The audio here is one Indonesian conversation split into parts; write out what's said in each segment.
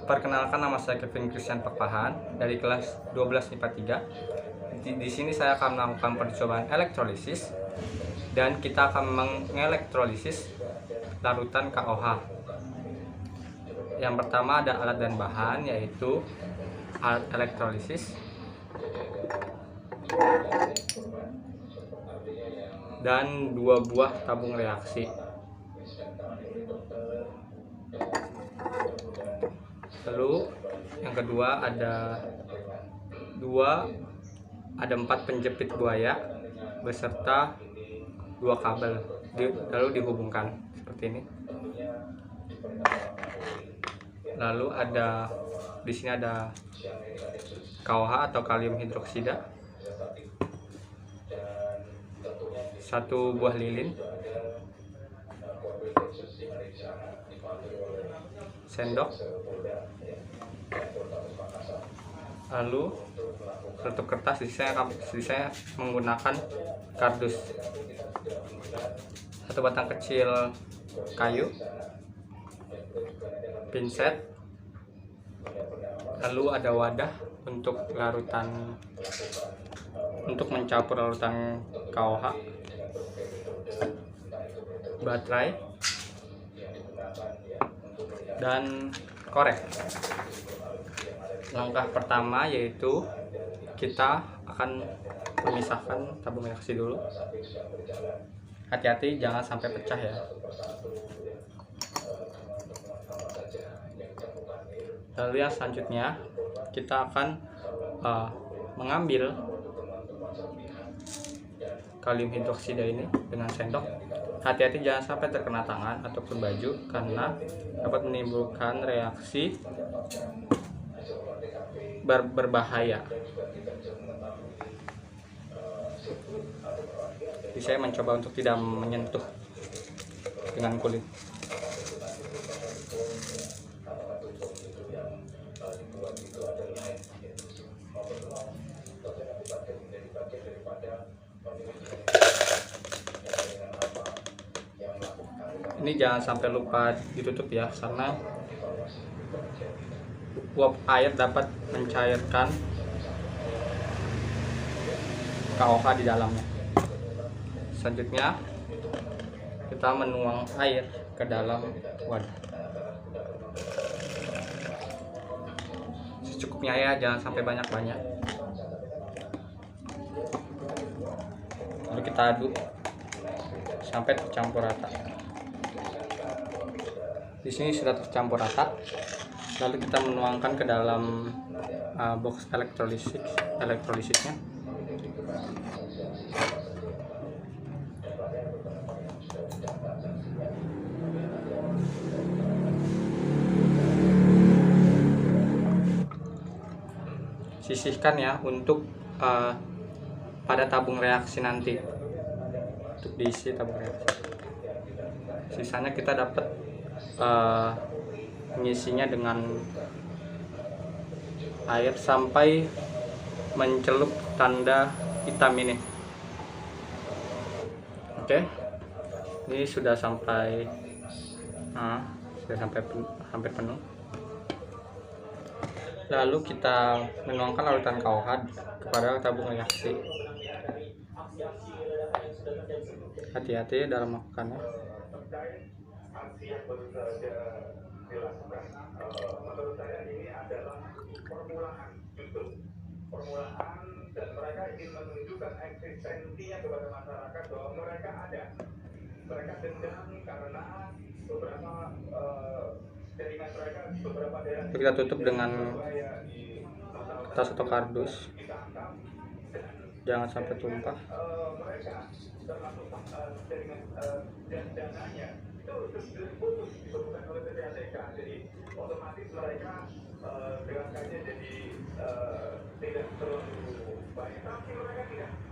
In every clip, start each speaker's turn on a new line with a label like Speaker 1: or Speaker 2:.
Speaker 1: Perkenalkan, nama saya Kevin Christian Pakpahan dari kelas 12 IPA 3. Di sini saya akan melakukan percobaan elektrolisis dan kita akan mengelektrolisis larutan KOH. Yang pertama ada alat dan bahan, yaitu alat elektrolisis dan 2 buah tabung reaksi. Lalu yang kedua ada 4 penjepit buaya beserta 2 kabel, lalu dihubungkan seperti ini. Lalu di sini ada KOH atau kalium hidroksida, 1 buah lilin, sendok, lalu tutup kertas. Di saya menggunakan kardus, 1 batang kecil kayu, pinset, lalu ada wadah untuk mencampur larutan KOH, baterai, dan korek. Langkah pertama yaitu kita akan memisahkan tabung reaksi dulu. Hati-hati jangan sampai pecah ya. Lalu yang selanjutnya kita akan mengambil kalium hidroksida ini dengan sendok. Hati-hati jangan sampai terkena tangan ataupun baju karena dapat menimbulkan reaksi berbahaya. Jadi saya mencoba untuk tidak menyentuh dengan kulit. Ini jangan sampai lupa ditutup ya, karena uap air dapat mencairkan KOH di dalamnya. Selanjutnya kita menuang air ke dalam wadah secukupnya ya, jangan sampai banyak-banyak. Lalu kita aduk sampai tercampur rata. Di sini sudah tercampur rata. Lalu kita menuangkan ke dalam box elektrolitisnya. Sisihkan ya untuk pada tabung reaksi nanti, untuk diisi tabung reaksi. Sisanya kita dapat mengisinya dengan air sampai mencelup tanda hitam ini. Oke, ini sudah sampai hampir penuh. Lalu kita menuangkan larutan KOH kepada tabung reaksi. Hati-hati dalam melakukannya.
Speaker 2: Yang baru saja dilakukan, menurut saya ini adalah permulaan, justru permulaan, dan mereka ingin menunjukkan eksistensinya kepada masyarakat bahwa mereka ada, mereka dendam karena beberapa jaringan mereka, beberapa daerah.
Speaker 1: Kita tutup dengan kertas atau kardus, jangan sampai tumpah.
Speaker 2: Mereka termasuk jaringan dananya itu diputus, dibutuhkan oleh PPATK, jadi otomatis mereka gerakannya jadi tidak terlalu baik, tapi mereka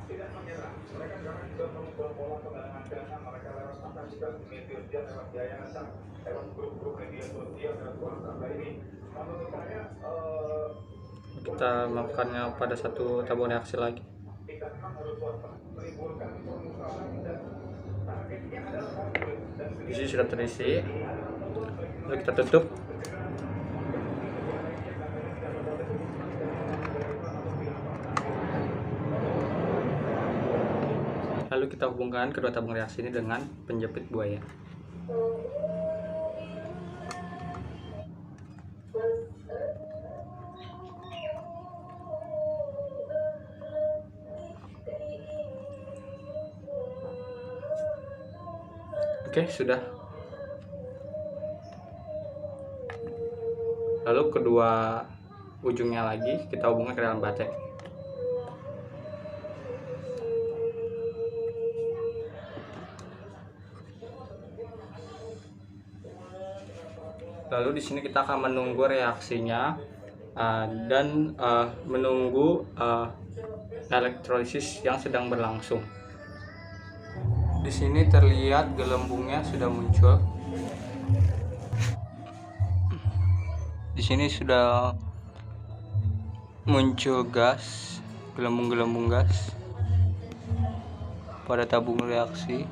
Speaker 2: tidak menyerah. Mereka sekarang juga membuat pola penggalangan dana, mereka lewat apa juga media sosial, lewat yayasan, lewat grup-grup media sosial, lewat WhatsApp ini. Menurut saya
Speaker 1: kita melakukannya pada satu tabung reaksi lagi.
Speaker 2: kita memang harus menimbulkan permukaan dan targetnya adalah konflik.
Speaker 1: Di sini sudah terisi. Lalu kita tutup. Lalu kita hubungkan kedua tabung reaksi ini dengan penjepit buaya. Oke, sudah. Lalu kedua ujungnya lagi kita hubungkan ke dalam baterai. Lalu di sini kita akan menunggu reaksinya dan menunggu elektrolisis yang sedang berlangsung. Di sini terlihat gelembungnya sudah muncul. Di sini sudah muncul gas, gelembung-gelembung gas pada tabung reaksi.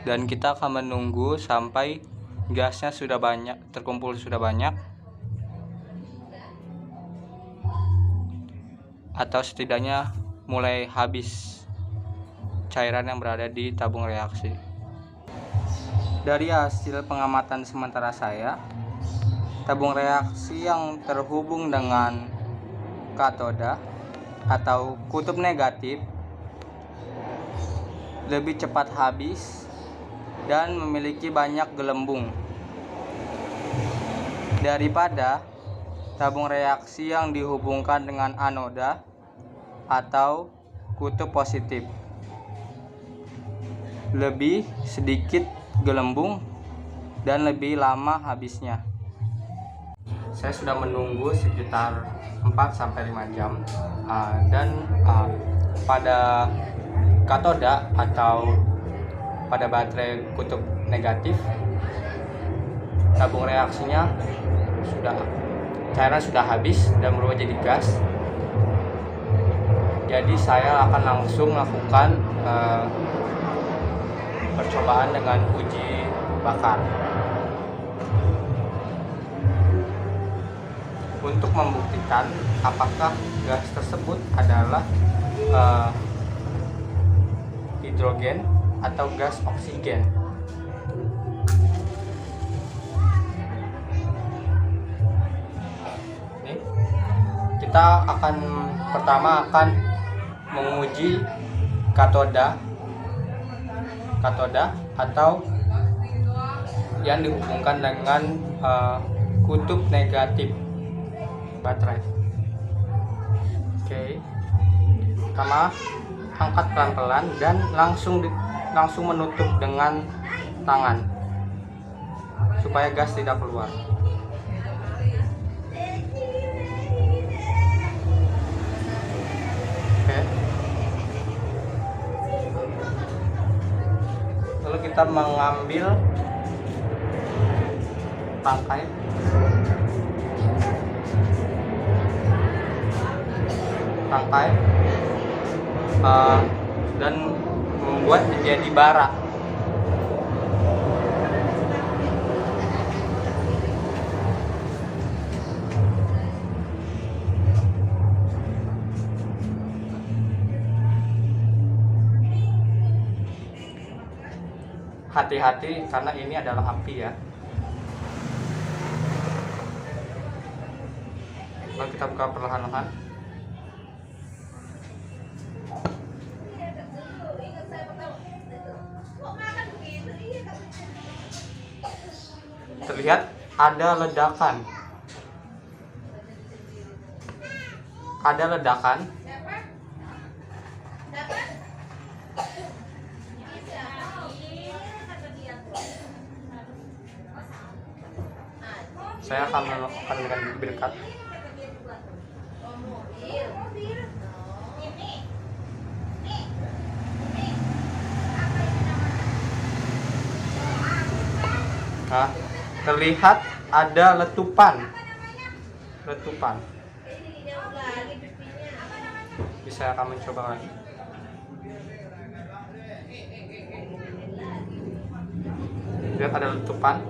Speaker 1: Dan kita akan menunggu sampai gasnya sudah banyak, terkumpul sudah banyak, atau setidaknya mulai habis cairan yang berada di tabung reaksi. Dari hasil pengamatan sementara saya, tabung reaksi yang terhubung dengan katoda atau kutub negatif lebih cepat habis dan memiliki banyak gelembung daripada tabung reaksi yang dihubungkan dengan anoda atau kutub positif. Lebih sedikit gelembung dan lebih lama habisnya. Saya sudah menunggu sekitar 4-5 jam dan pada katoda atau pada baterai kutub negatif tabung reaksinya cairan sudah habis dan berubah jadi gas. Jadi saya akan langsung melakukan percobaan dengan uji bakar untuk membuktikan apakah gas tersebut adalah hidrogen atau gas oksigen. Ini kita pertama akan menguji katoda atau yang dihubungkan dengan kutub negatif baterai. Oke. Pertama, angkat pelan-pelan dan langsung menutup dengan tangan supaya gas tidak keluar. Oke. Lalu kita mengambil tangkai dan membuat menjadi bara. Hati-hati karena ini adalah api ya. Lalu kita buka perlahan-lahan. Terlihat ada ledakan. Saya akan melakukan dengan lebih dekat. Nah, terlihat ada letupan. Bisa akan mencoba lagi. Lihat ada letupan.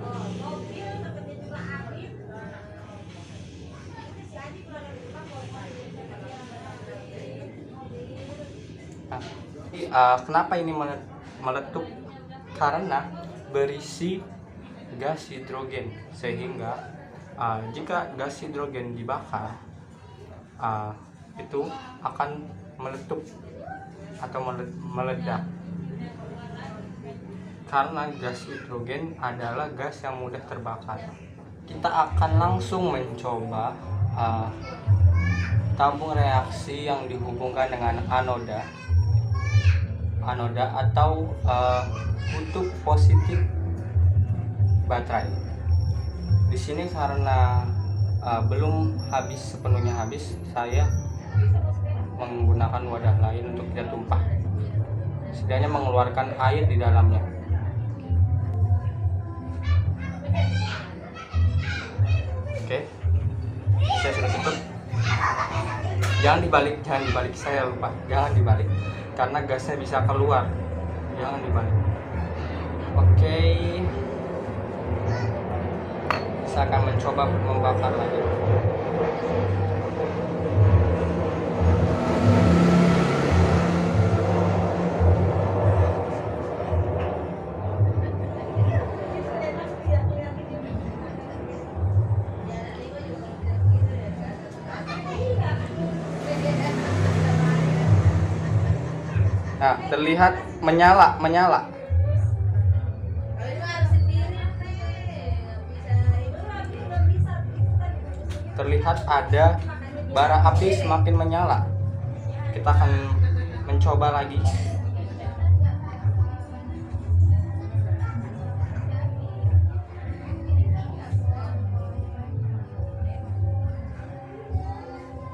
Speaker 1: kenapa ini meletup? Karena berisi gas hidrogen, sehingga jika gas hidrogen dibakar itu akan meletup atau meledak. Karena gas hidrogen adalah gas yang mudah terbakar. Kita akan langsung mencoba tabung reaksi yang dihubungkan dengan anoda atau kutub positif baterai. Di sini karena belum sepenuhnya habis, saya menggunakan wadah lain untuk tidak tumpah. Setidaknya mengeluarkan air di dalamnya. Oke, saya sudah tutup. Jangan dibalik, saya lupa. Jangan dibalik, karena gasnya bisa keluar. Jangan dibalik. Oke, saya akan mencoba membakar lagi. Nah, terlihat menyala. Terlihat ada bara api semakin menyala. Kita akan mencoba lagi.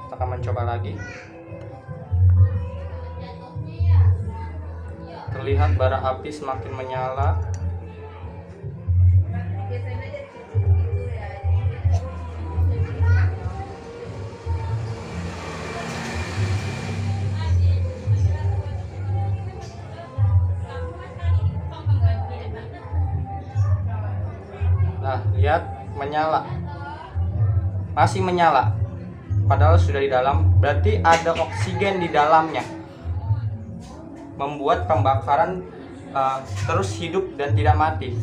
Speaker 1: Kita akan mencoba lagi. Terlihat bara api semakin menyala. Nah, lihat, menyala. Masih menyala. Padahal sudah di dalam, berarti ada oksigen di dalamnya. Membuat pembakaran terus hidup dan tidak mati.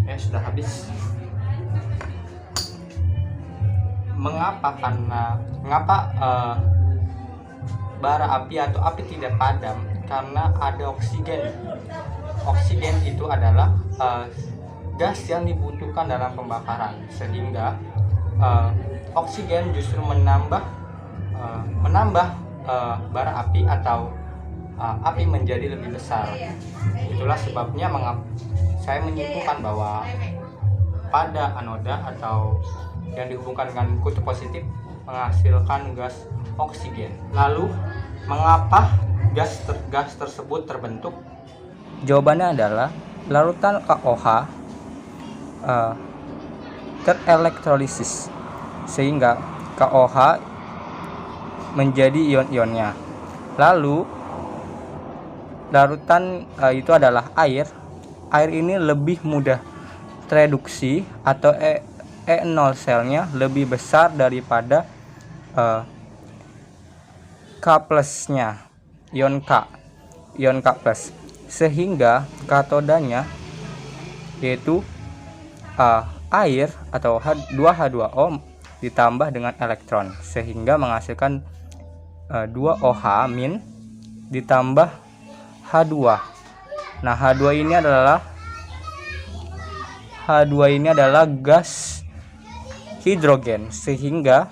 Speaker 1: Ya, sudah habis. Mengapa bara api atau api tidak padam? Karena ada oksigen. Oksigen itu adalah gas yang dibutuhkan dalam pembakaran, sehingga oksigen justru menambah bara api atau api menjadi lebih besar. Itulah sebabnya saya menyimpulkan bahwa pada anoda atau yang dihubungkan dengan kutub positif menghasilkan gas oksigen. Lalu mengapa gas tersebut terbentuk? Jawabannya adalah larutan KOH terelektrolisis, sehingga KOH menjadi ion-ionnya. Lalu larutan itu adalah air. Air ini lebih mudah tereduksi atau E0 selnya lebih besar daripada K plusnya, ion K plus, sehingga katodanya yaitu air atau 2H2O ditambah dengan elektron, sehingga menghasilkan 2OH- ditambah H2. Nah, H2 ini adalah gas hidrogen, sehingga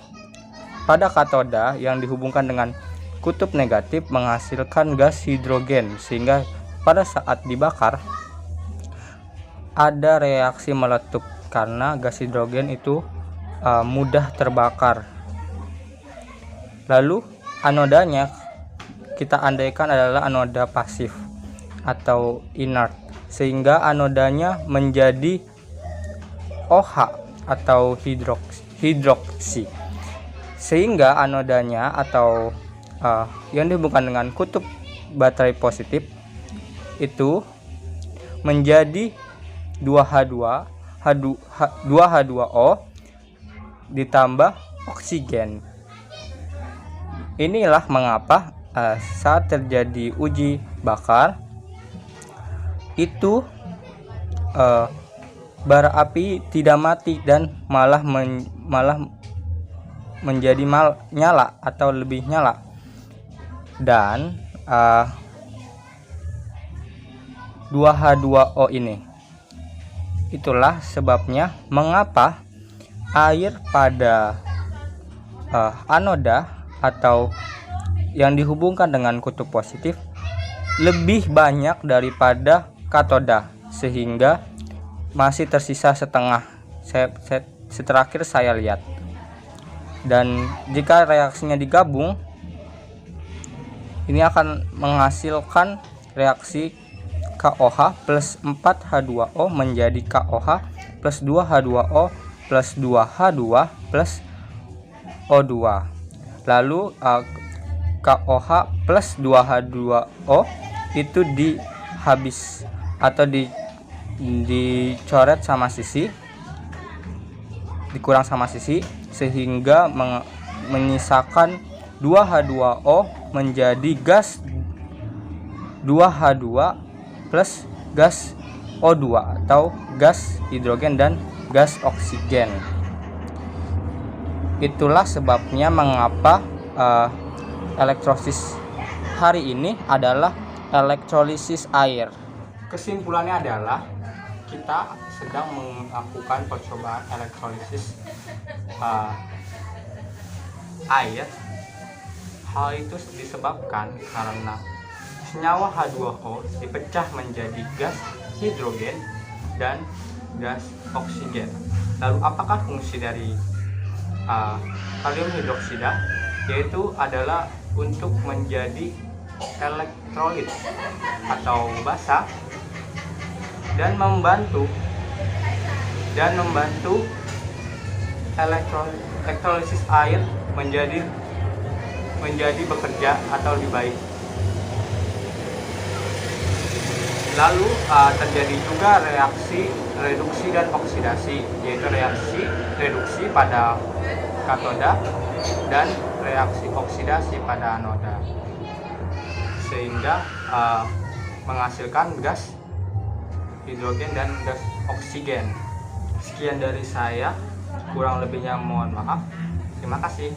Speaker 1: pada katoda yang dihubungkan dengan kutub negatif menghasilkan gas hidrogen, sehingga pada saat dibakar ada reaksi meletup karena gas hidrogen itu mudah terbakar. Lalu anodanya kita andaikan adalah anoda pasif atau inert, sehingga anodanya menjadi OH atau hidroksi, sehingga anodanya atau yang dihubungkan dengan kutub baterai positif itu menjadi 2H2O ditambah oksigen. Inilah mengapa saat terjadi uji bakar itu bara api tidak mati dan malah menjadi nyala atau lebih nyala. Dan 2H2O ini, itulah sebabnya mengapa air pada anoda atau yang dihubungkan dengan kutub positif lebih banyak daripada katoda, sehingga masih tersisa setengah. Terakhir saya lihat. Dan jika reaksinya digabung, ini akan menghasilkan reaksi KOH plus 4H2O menjadi KOH plus 2H2O plus 2H2 plus O2. Lalu KOH plus 2H2O itu dihabis atau dicoret sama sisi, dikurang sama sisi, sehingga menyisakan 2H2O menjadi gas 2H2 plus gas O2 atau gas hidrogen dan gas oksigen. Itulah sebabnya mengapa elektrolisis hari ini adalah elektrolisis air. Kesimpulannya adalah kita sedang melakukan percobaan elektrolisis air. Hal itu disebabkan karena senyawa H2O dipecah menjadi gas hidrogen dan gas oksigen. Lalu apakah fungsi dari kalium hidroksida? Yaitu adalah untuk menjadi elektrolit atau basa dan membantu elektrolisis air menjadi bekerja atau lebih baik. Lalu terjadi juga reaksi reduksi dan oksidasi, yaitu reaksi reduksi pada katoda dan reaksi oksidasi pada anoda, sehingga menghasilkan gas hidrogen dan gas oksigen. Sekian dari saya, kurang lebihnya mohon maaf. Terima kasih.